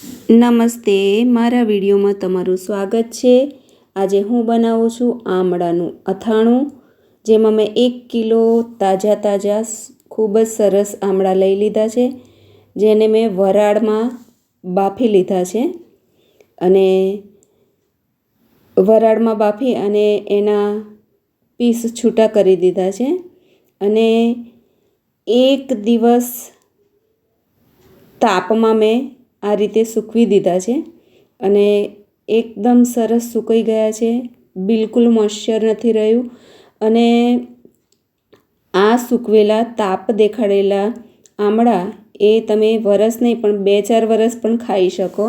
નમસ્તે, મારા વિડીયોમાં તમારું સ્વાગત છે। આજે હું બનાવું છું આમળાનું અથાણું, જેમાં મેં 1 કિલો તાજા ખૂબ જ સરસ આમળા લઈ લીધા છે, જેને મેં વરાળમાં બાફી લીધા છે અને વરાળમાં બાફી અને એના પીસ છૂટા કરી દીધા છે અને 1 દિવસ તાપમાં મેં આ રીતે સૂકવી દીધા છે અને એકદમ સરસ સુકાઈ ગયા છે, બિલકુલ મોઇશ્ચર નથી રહ્યું અને આ સૂકવેલા તાપ દેખાડેલા આમળા એ તમે વરસ નહીં પણ 2-4 વરસ પણ ખાઈ શકો,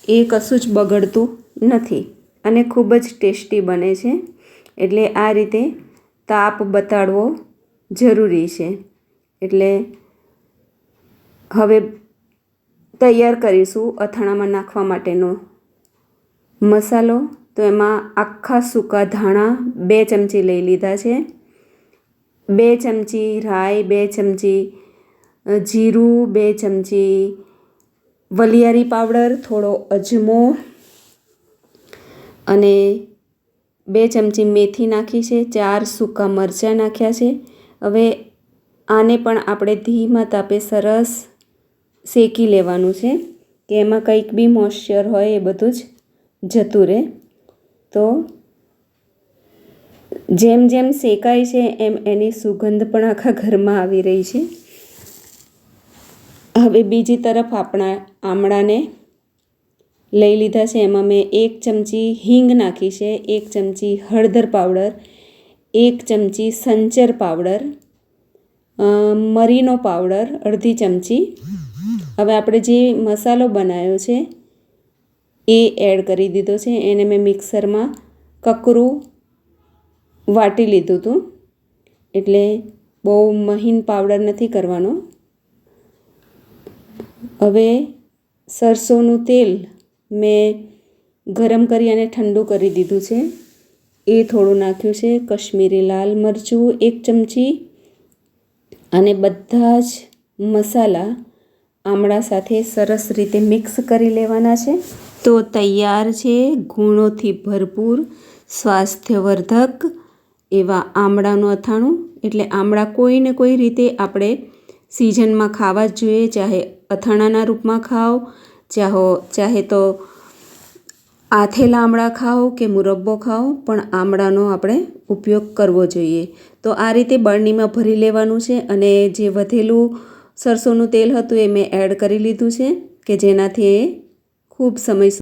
એ કશું જ બગડતું નથી અને ખૂબ જ ટેસ્ટી બને છે। એટલે આ રીતે તાપ બતાડવો જરૂરી છે। એટલે હવે તૈયાર કરીશું અથાણામાં નાખવા માટેનો મસાલો। તો એમાં આખા સૂકા ધાણા 2 ચમચી લઈ લીધા છે, 2 ચમચી રાઈ, 2 ચમચી જીરું, 2 ચમચી વલિયારી પાવડર, થોડો અજમો અને 2 ચમચી મેથી નાખી છે, 4 સૂકા મરચાં નાખ્યા છે। હવે આને પણ આપણે ધીમા તાપે સરસ શેકી લેવાનું છે કે એમાં કંઈક બી મોઇશ્ચર હોય એ બધું જ જતું રહે। તો જેમ જેમ શેકાય છે એમ એની સુગંધ પણ આખા ઘરમાં આવી રહી છે। હવે બીજી તરફ આપણા આમળાને લઈ લીધા છે, એમાં મેં 1 ચમચી હિંગ નાખી છે, 1 ચમચી હળદર પાવડર, 1 ચમચી સંચર પાવડર, મરીનો પાવડર અડધી ચમચી। હવે આપણે જે મસાલો બનાવ્યો છે એ એડ કરી દીધો છે, એને મેં મિક્સરમાં કકરું વાટી લીધું હતું, એટલે બહુ મહીન પાવડર નથી કરવાનો। હવે સરસોનું તેલ મેં ગરમ કરી અને ઠંડુ કરી દીધું છે, એ થોડું નાખ્યું છે, કશ્મીરી લાલ મરચું 1 ચમચી અને બધા જ મસાલા આમળા સાથે સરસ રીતે મિક્સ કરી લેવાના છે। તો તૈયાર છે ગુણોથી ભરપૂર સ્વાસ્થ્યવર્ધક એવા આમળાનું અથાણું। એટલે આમળા કોઈને કોઈ રીતે આપણે સિઝનમાં ખાવા જ જોઈએ, ચાહે અથાણાના રૂપમાં ખાઓ, ચાહે તો આથેલા આમળા ખાઓ કે મુરબ્બો ખાઓ, પણ આમળાનો આપણે ઉપયોગ કરવો જોઈએ। તો આ રીતે બરણીમાં ભરી લેવાનું છે અને જે વધેલું સરસોનું તેલ હતું એ મેં એડ કરી લીધું છે કે જેનાથી એ ખૂબ સમય